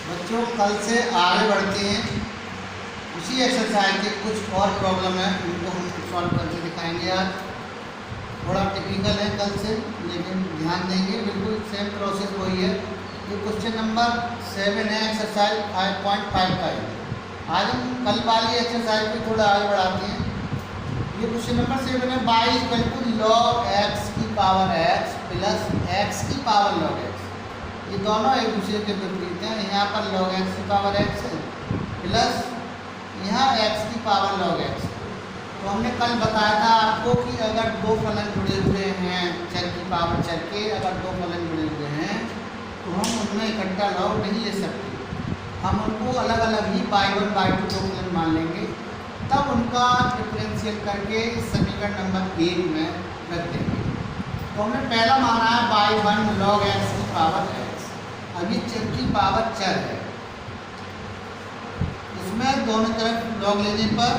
बच्चों कल से आगे बढ़ते हैं। उसी एक्सरसाइज के कुछ और प्रॉब्लम है, उनको हम सॉल्व करके दिखाएंगे। आज थोड़ा टिपिकल है कल से, लेकिन ध्यान देंगे, बिल्कुल सेम प्रोसेस वही है। ये क्वेश्चन नंबर 7 है, एक्सरसाइज 5.55। आज हम कल वाली एक्सरसाइज को थोड़ा आगे बढ़ाते हैं। ये क्वेश्चन नंबर 7 है, y equal to log x की पावर x प्लस x की पावर log x। ये दोनों एक दूसरे के विपरीत हैं। यहाँ पर log x की पावर x है प्लस यहाँ x की पावर log x। तो हमने कल बताया था आपको कि अगर दो फलन जुड़े हुए हैं चर की पावर चर के, अगर दो फलन जुड़े हुए हैं तो हम उनमें इकट्ठा लॉग नहीं ले सकते। हम उनको अलग अलग ही y1 y2 दो फलन मान लेंगे, तब उनका डिफरेंशियल करके समीकरण नंबर 1 में रख देंगे। तो हमने पहला माना है y1 log x की पावर x। अभी चर की पावर चर है, इसमें दोनों तरफ लॉग लेने पर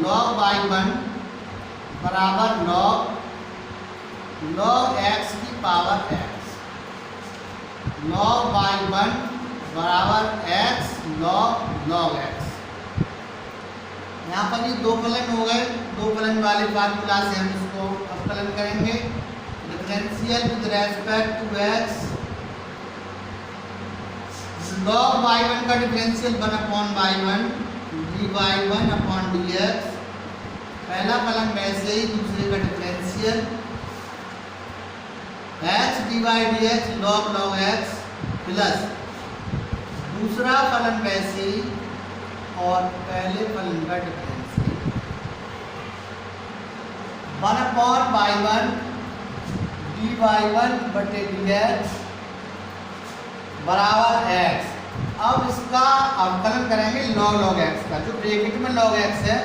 log y1 बराबर log x की पावर x। log y1 बराबर x log x। यहाँ पर ये दो फलन हो गए, दो फलन वाले फार्मूला से हम इसको अवकलन करेंगे। Differential with respect to x, log y1 का differential 1/y1 dy1 upon dx। पहला फलन वैसे ही, दूसरे का differential h dy dx log x plus दूसरा फलन वैसे ही और पहले फलन का डिफरेंशियल 1/y1 dy1 बटे dx बराबर x। अब इसका अवकलन करेंगे log x का। जो ब्रैकेट में log x है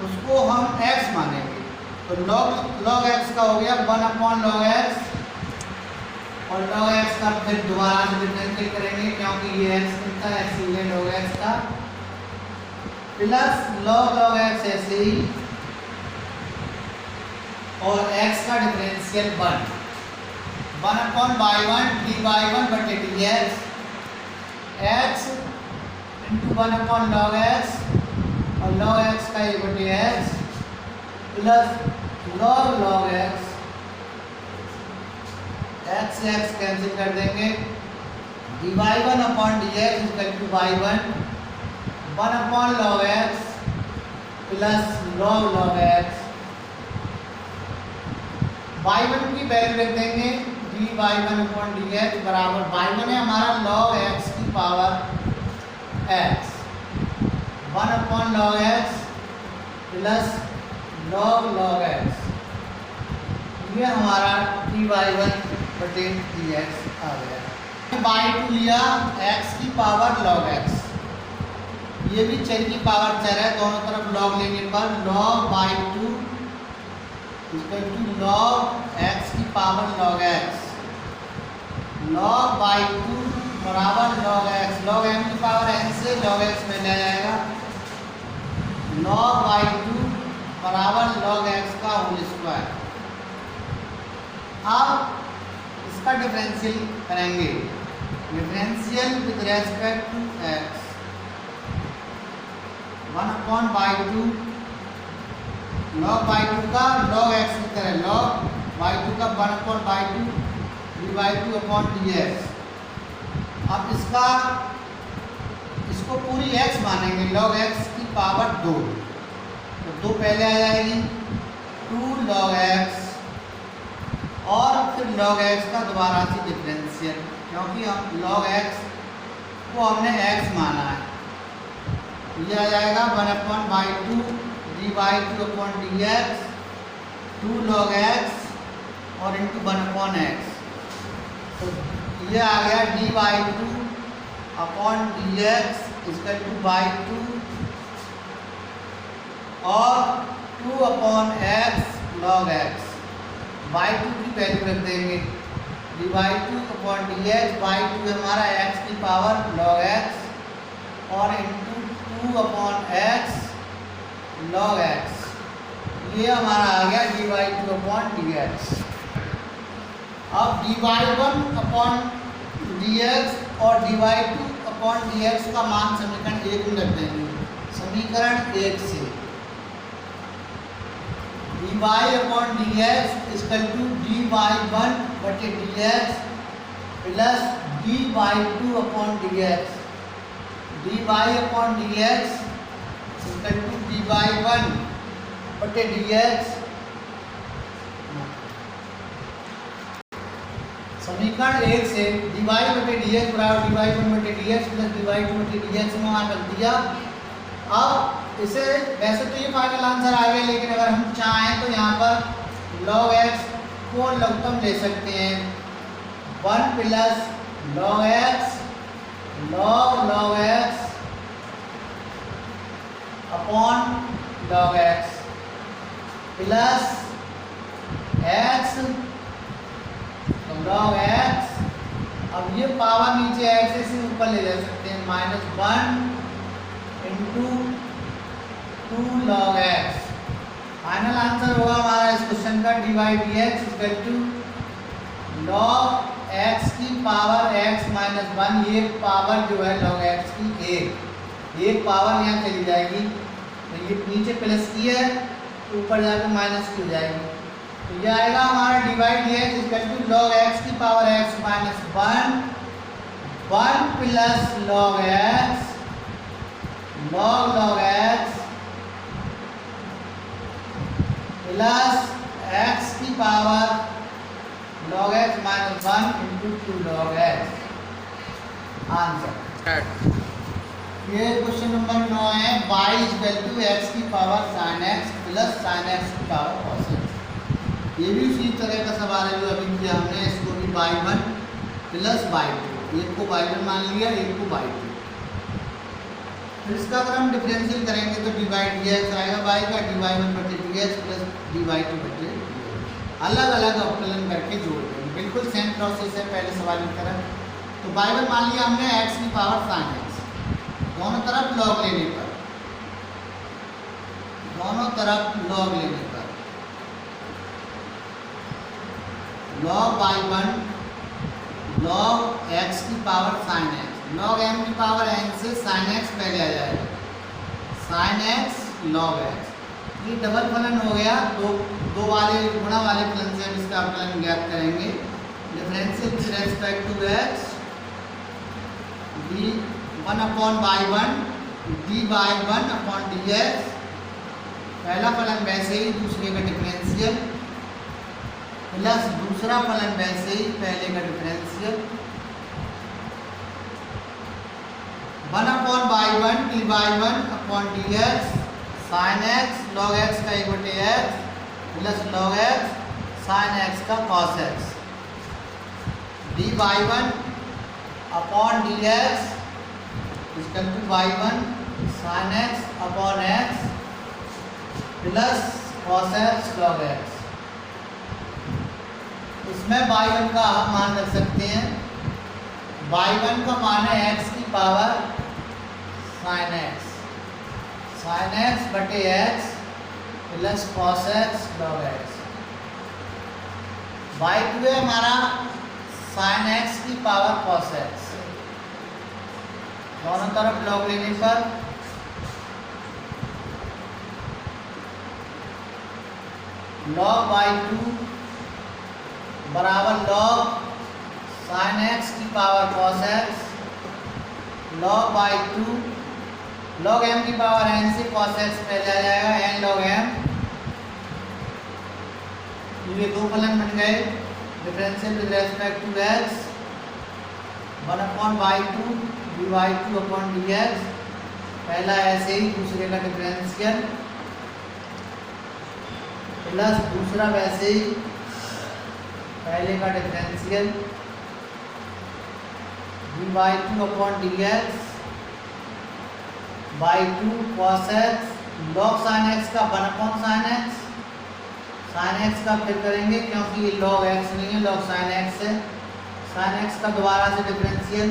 उसको हम x मानेंगे। तो log x का हो गया 1/log x, और log x का फिर दोबारा से डिफरेंशियल करेंगे क्योंकि ये x कितना है, x है log x का, प्लस log x ऐसे ही, और x का डिफरेंशियल 1/y1 dy1 बटे dx x into 1/log x, और log x का 1 बटे x plus log x, x से x कैंसिल कर देंगे, dy1 upon dx equal to y1 1/log x plus log x। y1 की वैल्यू रख देंगे dy1 अपॉन dx बराबर y1 है हमारा log x की power x 1/log x plus log x। ये हमारा dy1 बटे dx आ गया। y2 लिया x की पावर log x। ये भी चर की पावर चर है, दोनों तरफ log लेने पर log y2 equal to log x की power log x। log y2 बराबर log x, log m की पावर n से log x में ले जाएगा। log y2 बराबर log x का होल स्क्वायर। अब इसका डिफरेंशियल करेंगे, differential with respect to x 1/y2 log y2 का log x की तरह log y2 का 1/y2 dy2 अपॉन dx। अब इसको पूरी x मानेंगे, log x की पावर 2, तो 2 पहले आ जाएगी, 2 log x और फिर log x का दोबारा से डिफरेंशियल, क्योंकि हम log x को हमने x माना है। ये आ जाएगा 1/y2 dy2 upon dx 2 log x और इंटू 1/x। तो ये आ गया dy2 upon dx equal to y2 और 2/x log x। y2 की वैल्यू रख देंगे dy2 अपॉन dx, y2 हमारा x की पावर log x और इंटू 2/x log x। ये हमारा आ गया dy टू अपॉन dx। अब dy1 अपॉन dx और dy2 अपॉन dx का मान समीकरण 1 में रख देंगे। समीकरण 1 से dy upon dx equal to dy1 बटे dx plus dy2 upon dx। dy upon dx equal to dy1 बटे dx। समीकरण 1 से dy बटे dx बराबर dy1 बटे dx प्लस dy2 बटे dx में वहाँ रख दिया। अब इसे वैसे तो ये फाइनल आंसर आ गया, लेकिन अगर हम चाहें तो यहाँ पर log x को लघुत्तम ले सकते हैं। 1 plus log x log x upon log x plus x log x। अब ये पावर नीचे x से ऊपर ले जा सकते हैं, -1 into 2 log x। Final answer होगा हमारा इस क्वेश्चन का dy dx equal to log x की पावर x माइनस 1। ये पावर जो है log x की एक पावर यहाँ चली जाएगी, तो ये नीचे प्लस की है तो ऊपर जाकर माइनस की हो जाएगी। तो ये आएगा हमारा dy dx equal to log x की power x minus 1 plus log x log x plus x की power log x minus 1 into 2 log x। Answer ये क्वेश्चन नंबर 9 है। y इक्वल टू x की power sin x plus sin x की power cos x। ये भी उसी तरह का सवाल है जो अभी किया हमने। इसको भी y1 प्लस y2, एक को y1 मान लिया, एक को y2। फिर इसका अगर हम डिफरेंशियल करेंगे तो dy dx आएगा y का dy1 बटे dx प्लस dy2 बटे dx। अलग अलग अवकलन करके जोड़ देंगे, बिल्कुल सेम प्रोसेस है पहले सवाल की तरह। तो y1 मान लिया हमने x की पावर sin x, दोनों तरफ log लेने पर log y1 log x की power sin x, log m की पावर n से sin x पहले आ जाएगा, sin x log x। ये डबल फलन हो गया, दो वाले गुणा वाले फलन से हम इसका अवकलन ज्ञात करेंगे। Differential with respect to x d1 upon y1 dy1 upon dx। पहला फलन वैसे ही दूसरे का डिफरेंशियल प्लस दूसरा फलन वैसे ही पहले का differential. 1 upon y1 dy1 upon dx sin x log x का 1 बटे x plus log x sin x का cos x। dy1 upon dx equal to y1 sin x upon x plus cos x log x। इसमें y1 का आप मान रख सकते हैं। y1 का मान है x की पावर sin x बटे x plus cos x log x। y2 है हमारा sin x की पावर cos x, दोनों तरफ log लेने पर log y2 बराबर log sin x की power cos x log y2 log m की पावर n से cos x पहले आ जाएगा, n log m। ये दो फलन बन गए। Differential with respect to x 1 upon y2 dy2 upon dx। पहला ऐसे ही, दूसरे का डिफरेंशियल प्लस दूसरा वैसे ही, पहले का differential dy2 upon dx y2 cos x log sin x का 1 upon sin x। sin x का फिर करेंगे क्योंकि ये log x नहीं है, log sin x है। sin x का दोबारा से differential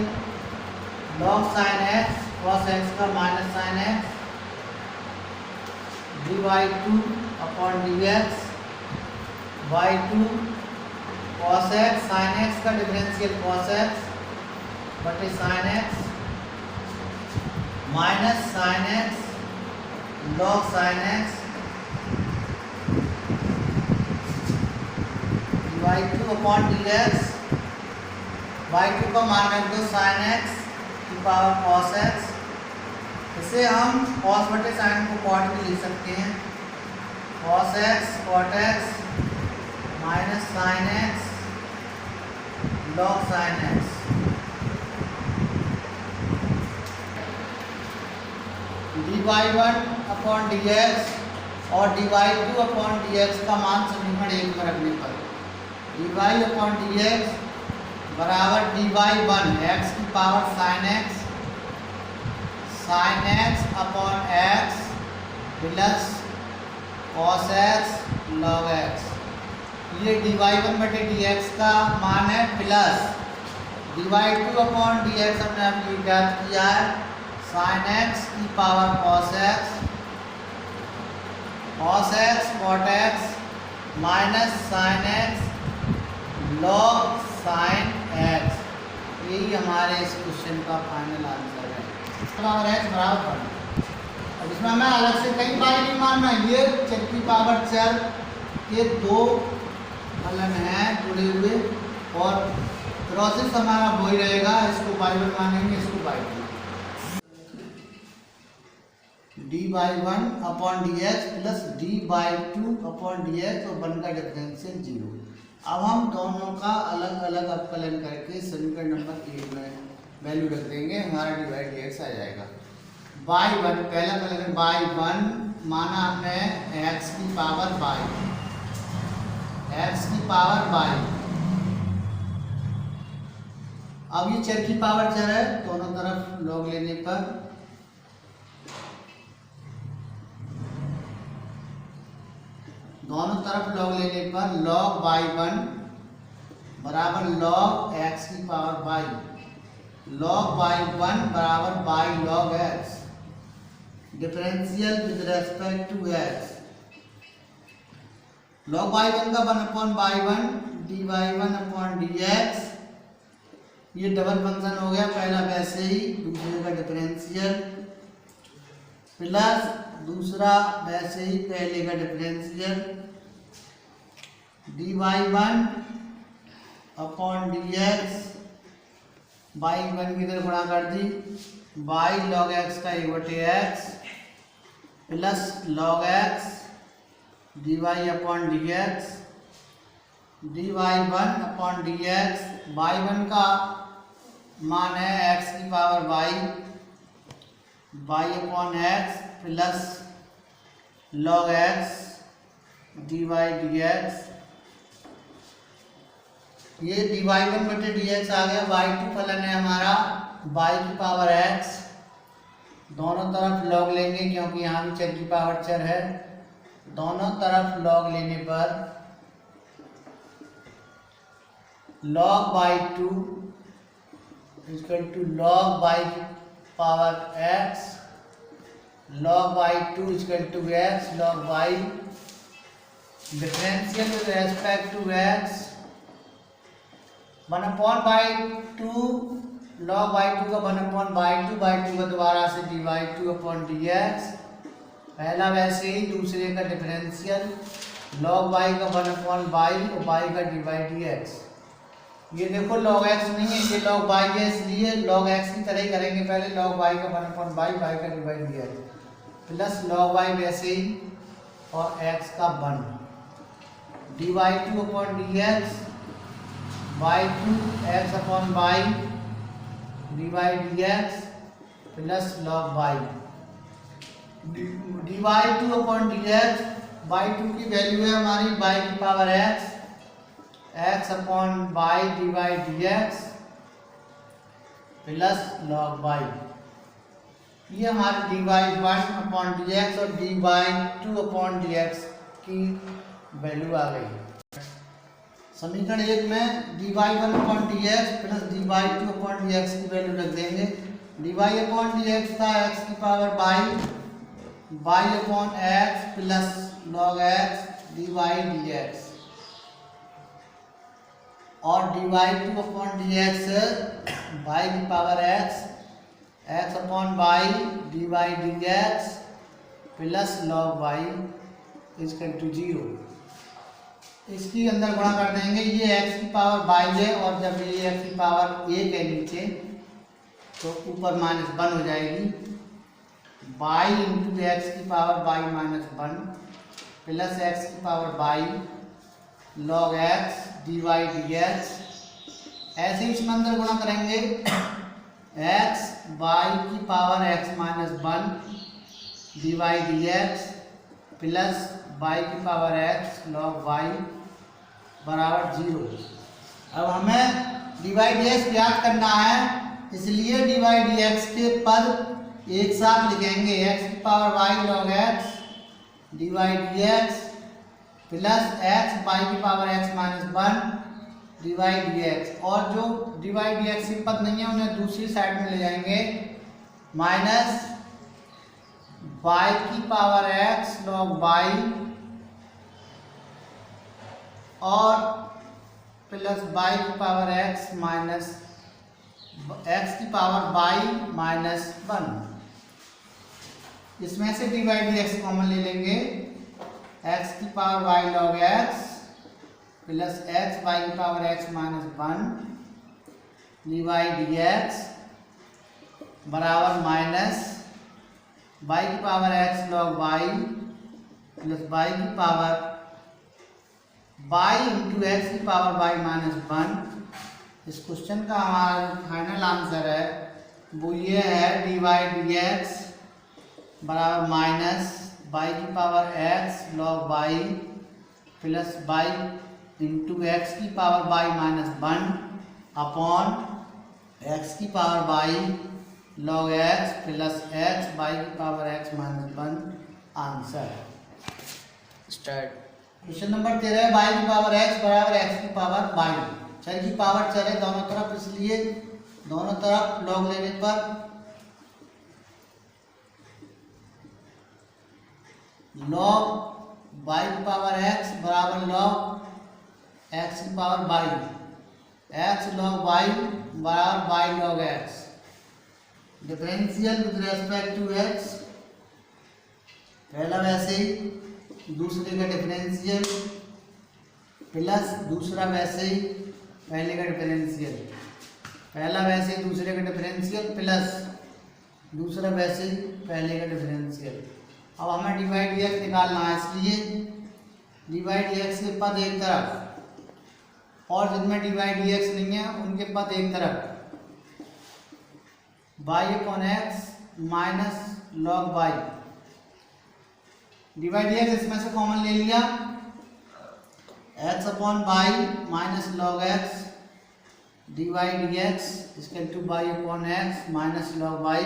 log sin x cos x का minus sin x dy2 upon d x by two cos x, sine x का डिफरेंशियल कॉस एक्स बटे sine x minus sine x log sine x by two upon d x by two का मान रख दो sign x की power cos x. इसे हम cos बटे साइन को कॉट भी लिख सकते हैं, cos x cot x minus sine x log sine x. D y one upon d x और d y two upon d x का मान समीकरण एक में रखने पर d y upon d x बराबर डी बाई वन एक्स की power sine x upon x plus cos x log x. ये डी बाई वन बटे डी एक्स का मान है plus d y two upon d x हमने अभी ज्ञात किया है साइन एक्स की power cos x cot x minus sine x log sine x. यही हमारे इस क्वेश्चन का फाइनल आंसर है। पावर एक्स बराबर अब इसमें हमें अलग से कई बार नहीं मानना, ये चर की पावर चर के दो फलन हैं जुड़े हुए और प्रोसेस हमारा वही रहेगा, इसको बाई वन मानेंगे इसको by two. D y one upon d x plus d y two upon d x और वन का डिफरेंशियल जीरो। अब हम दोनों का अलग अलग अवकलन करके समीकरण नंबर 1 में वैल्यू रख देंगे, हमारा डी बाई डी एक्स आ जाएगा। बाई वन पहला अवकलन बाई वन माना हमने एक्स की पावर बाई, एक्स की पावर बाई। अब ये चर की पावर चर है, दोनों तरफ लॉग लेने पर लॉग बाई वन बराबर लॉग एक्स की power y, log y one बराबर y log x, differential with respect to x. Log y one का one upon y one d y one upon d x. ये double function हो गया, पहला वैसे ही दूसरे का डिफरेंशियल प्लस दूसरा वैसे ही पहले का differential D y one upon d x y one की तरफ गुणा कर दी बाई लॉग एक्स का एक बटे x plus log x d y upon d x, d y one upon d x. Y one का मान है एक्स की power y upon x plus log x d y d x. ये d y one बटे d x आ गया। Y to फलन है हमारा बाई की पावर एक्स, दोनों तरफ लॉग लेंगे क्योंकि यहाँ भी चर की पावर चर है, दोनों तरफ लॉग लेने पर log y two equal to log y power x, log y two equal to x log y, differential with respect to x one upon y two, log y two का one upon y two का दोबारा से d y two upon d x, पहला वैसे ही दूसरे का differential log y का वन अपॉन बाई और बाई का डी बाई डी एक्स। ये देखो लॉग एक्स नहीं है, ये लॉग बाई है, इसलिए लॉग एक्स की तरह ही करेंगे, पहले लॉग बाई का वन अपॉन बाई का d y d x plus log by वैसे ही और एक्स का one d y two upon d x by two x upon by D y d x plus log y D y two upon d x. By two की value है हमारी by की power x, x upon by D y d x plus log by. ये हमारी D y one upon d x और d y two upon d x की value आ गई। समीकरण एक में d y one upon d x plus d y two upon d x की वैल्यू रख देंगे। D y upon d x था एक्स की power y y upon x plus log x d y d x, और d y two upon d x y की power x, x upon Y d y d x plus log y equal to 0। इसकी अंदर गुणा कर देंगे, ये x की power by है और जब ये एक्स की पावर 1 है नीचे तो ऊपर -1 हो जाएगी। बाई इंटू एक्स की पावर बाई -1 प्लस एक्स की power y log x d y d x. ऐसे ही इसमें अंदर गुणा करेंगे, एक्स बाई की power x -1 d y d x plus y की पावर एक्स लॉग वाई बराबर 0। अब हमें डी वाई डी एक्स ज्ञात करना है, इसलिए डी वाई डी एक्स के पद एक साथ लिखेंगे, एक्स की power y log x d y d x plus x y की power x -1 d y d x, और जो डी वाई डी एक्स के पद नहीं है उन्हें दूसरी साइड में ले जाएंगे, माइनस बाई की पावर एक्स लॉग बाई और प्लस बाई की पावर एक्स माइनस एक्स की पावर बाई -1। इसमें से d y d x common ले लेंगे, एक्स की power y log x plus x y की power x -1 d y d x बराबर माइनस बाई की power x log y plus y की पावर बाई इंटू एक्स की power y -1। इस question का हमारा फाइनल आंसर है वो ये है, डी वाई डी एक्स बराबर माइनस बाई की power x log y plus y into x की पावर बाई -1 अपॉन एक्स की power y log x plus x y की power x -1 answer. Start. Question number 13, y की power x बराबर x की power y. चर की power चर है दोनों तरफ, इसलिए दोनों तरफ लॉग लेने पर लॉग बाई की पावर एक्स बराबर लॉग एक्स की power y, x log y बराबर y log x. Differential with respect to x, पहला वैसे ही दूसरे का डिफरेंशियल प्लस दूसरा वैसे ही पहले का डिफरेंशियल, पहला वैसे ही दूसरे का डिफरेंशियल प्लस दूसरा वैसे ही पहले का डिफरेंशियल। अब हमें डी वाई डी एक्स निकालना है, इसलिए डी वाई डी एक्स के पद एक तरफ और जिनमें डी वाई डी एक्स नहीं है उनके पद एक तरफ, y upon x minus log y. D y d x इसमें से कॉमन ले लिया, x upon y minus log x d y d x इसके to y upon x minus log y,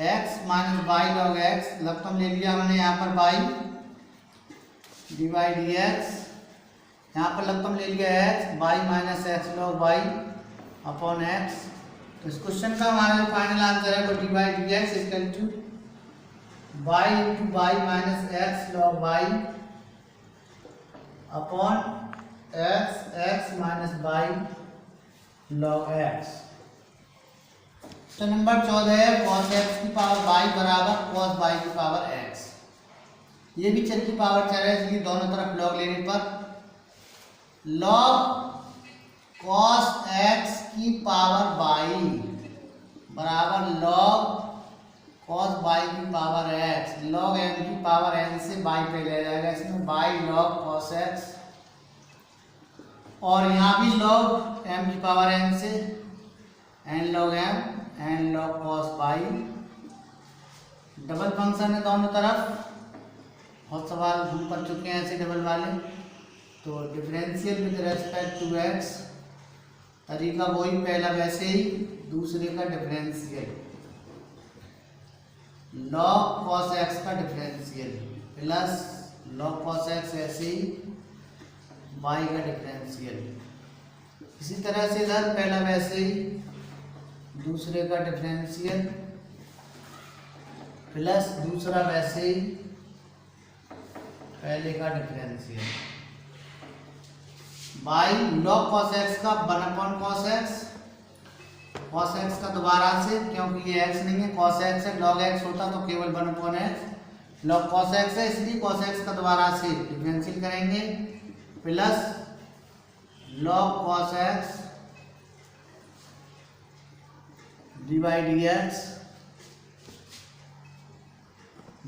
x minus y log x लघुत्तम ले लिया हमने यहाँ पर y d y d x, यहाँ पर लघुत्तम ले लिया x y minus x log y upon x. तो इस क्वेश्चन का हमारा जो फाइनल आंसर है वो d y d x equal to y into y minus x log y upon x x minus y log x. तो number 14 है, cos x की पावर बाई बराबर cos बाई की पावर एक्स। ये भी चर की पावर चर है, इसलिए दोनों तरफ लॉग लेने पर लॉग cos एक्स की पावर बाई बराबर लॉग cos बाई की पावर एक्स, लॉग m की पावर n से बाई पे ले जाएगा, इसमें बाई लॉग cos एक्स, और यहाँ भी लॉग m की पावर n से n log m n log cos by. Double function है दोनों तरफ, बहुत सवाल हम कर चुके हैं ऐसे डबल वाले। तो differential with respect to x, तरीका वही पहला वैसे ही दूसरे का डिफरेंशियल, लॉग cos एक्स का differential plus log cos x ऐसे ही बाई का डिफरेंशियल। इसी तरह से इधर पहला वैसे ही दूसरे का डिफरेंशियल प्लस दूसरा वैसे ही पहले का differential by log cos x का 1/cos x, cos x का दोबारा से, क्योंकि ये x नहीं है cos x है, log x होता तो केवल 1/x, log cos x है इसलिए cos x का दोबारा से डिफरेंशियल करेंगे plus log cos x divide dx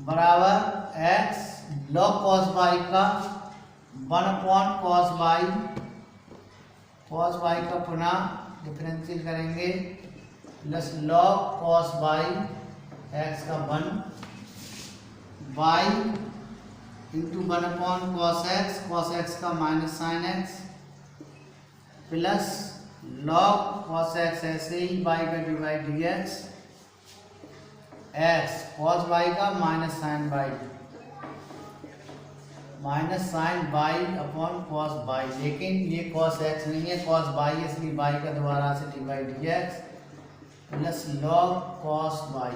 बराबर x log cos y का 1/cos y, cos y का पुनः डिफरेंशियल करेंगे plus log cos y x का 1 y into 1/cos x, cos x का minus sine x plus log cos x ऐसे ही y का divide dx x cos y का minus sine y, minus sine y upon cos y, लेकिन ये cos x नहीं है cos y इसलिए y का दोबारा से divide dx plus log cos y।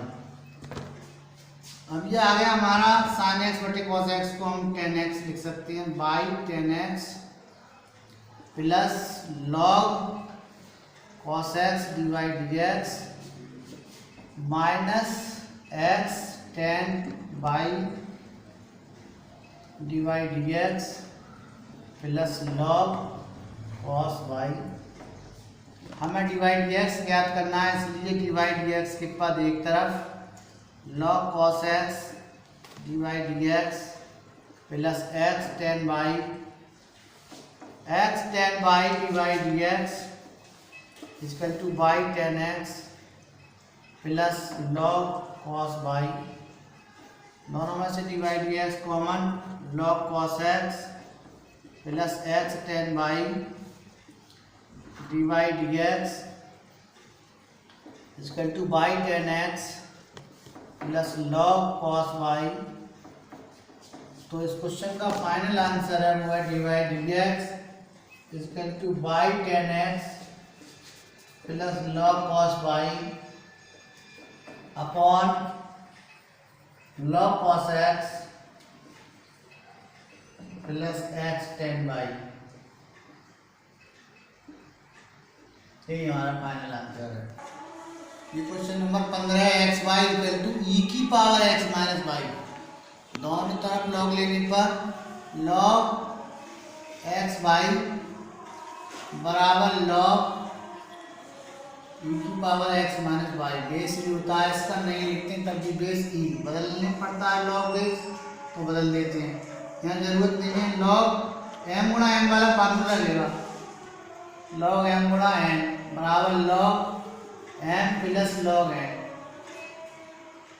अब ये आ गया हमारा sin x बटे cos x को हम tan x लिख सकते हैं by tan x plus log cos x divide dx minus x tan y divide dx plus log cos y। हमें डिवाइड dx ज्ञात करना है इसलिए डिवाइड dx के बाद एक तरफ log cos x divide dx plus x tan y divide dx equal to y tan x plus log cos y, दोनों में से divide dx common log cos x plus x tan y divide dx equal to y tan x plus log cos y। तो इस question का final answer है वो है divide dx equal to y tan x plus log cos y upon log cos x plus x tan y। ये हमारा final answer है। ये क्वेश्चन नंबर 15 है x y equal to e की पावर x माइनस y, दोनों तरफ log लेने पर log x y बराबर log e की power x minus y। Base ही होता है इसका, नहीं लिखते हैं तब भी बेस e बदलने पड़ता है, log बेस तो बदल देते हैं, यहाँ जरूरत नहीं है। log m गुणा n वाला फार्मूला लेगा, log m गुणा n बराबर log m plus log n,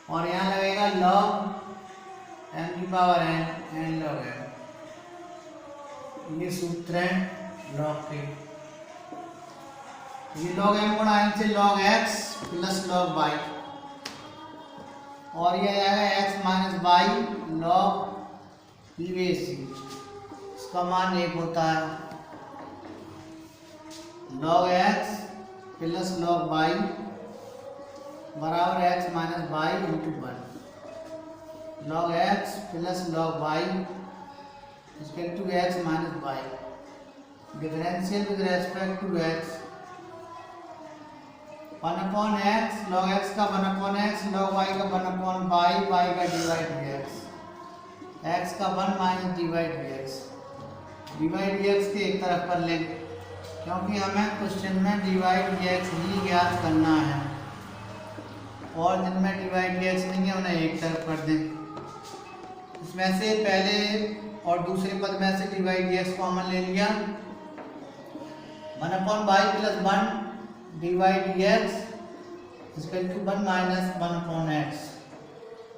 और यहाँ लगेगा log m की पावर n log n। ये सूत्र है log के, ये log m गुणा n से log x plus log y, और ये आएगा x minus y log e base c, इसका मान 1 होता है। log x plus log y बराबर x minus y into 1, log x plus log y equal to x minus y, differential with respect to x 1/x, log x का 1/x, log y का 1/y, y का divide dx, x का 1 minus divide dx, divide dx के एक तरफ कर लें क्योंकि हमें क्वेश्चन में डिवाइड dx ही ज्ञात करना है, और जिनमें डिवाइड dx नहीं है उन्हें एक तरफ कर दें। इसमें से पहले और दूसरे पद में से डिवाइड dx कॉमन ले लिया, 1/y plus 1 divide dx equal to 1 minus 1/x,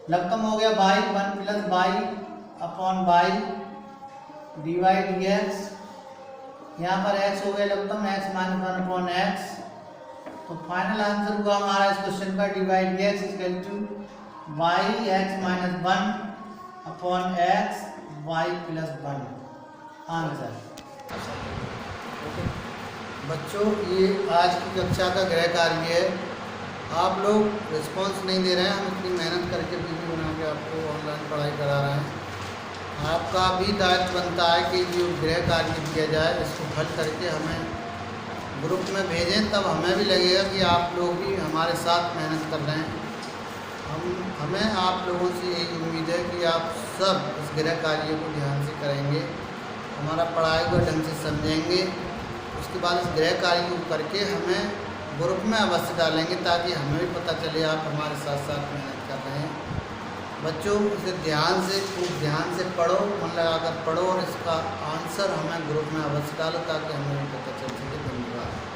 लघुत्तम हो गया y 1 plus y upon y divide dx, यहाँ पर x हो गया लघुत्तम x माइनस 1/x। तो फाइनल आंसर हुआ हमारा इस क्वेश्चन का divide dx equal to y x minus 1 upon x y plus 1 answer. बच्चों ये आज की कक्षा का गृह कार्य है, आप लोग रिस्पांस नहीं दे रहे हैं। हम इतनी मेहनत करके वीडियो बना के आपको ऑनलाइन पढ़ाई करा रहे हैं। आपका भी दायित्व बनता है कि जो गृह कार्य दिया जाए इसको हल करके हमें ग्रुप में भेजें, तब हमें भी लगेगा कि आप लोग भी हमारे साथ मेहनत कर रहे हैं। हमें आप लोगों से यही उम्मीद है कि आप सब इस गृह कार्य को ध्यान से करेंगे, हमारा पढ़ाई को ढंग से समझेंगे। उसके बाद इस गृह कार्य को करके हमें ग्रुप में अवश्य डालेंगे ताकि हमें भी पता चले आप हमारे साथ साथ मेहनत कर रहे हैं। बच्चों इसे ध्यान से, खूब ध्यान से पढ़ो, मन लगाकर पढ़ो और इसका आंसर हमें ग्रुप में अवश्य डालो ताकि हमें भी पता चल सके। धन्यवाद।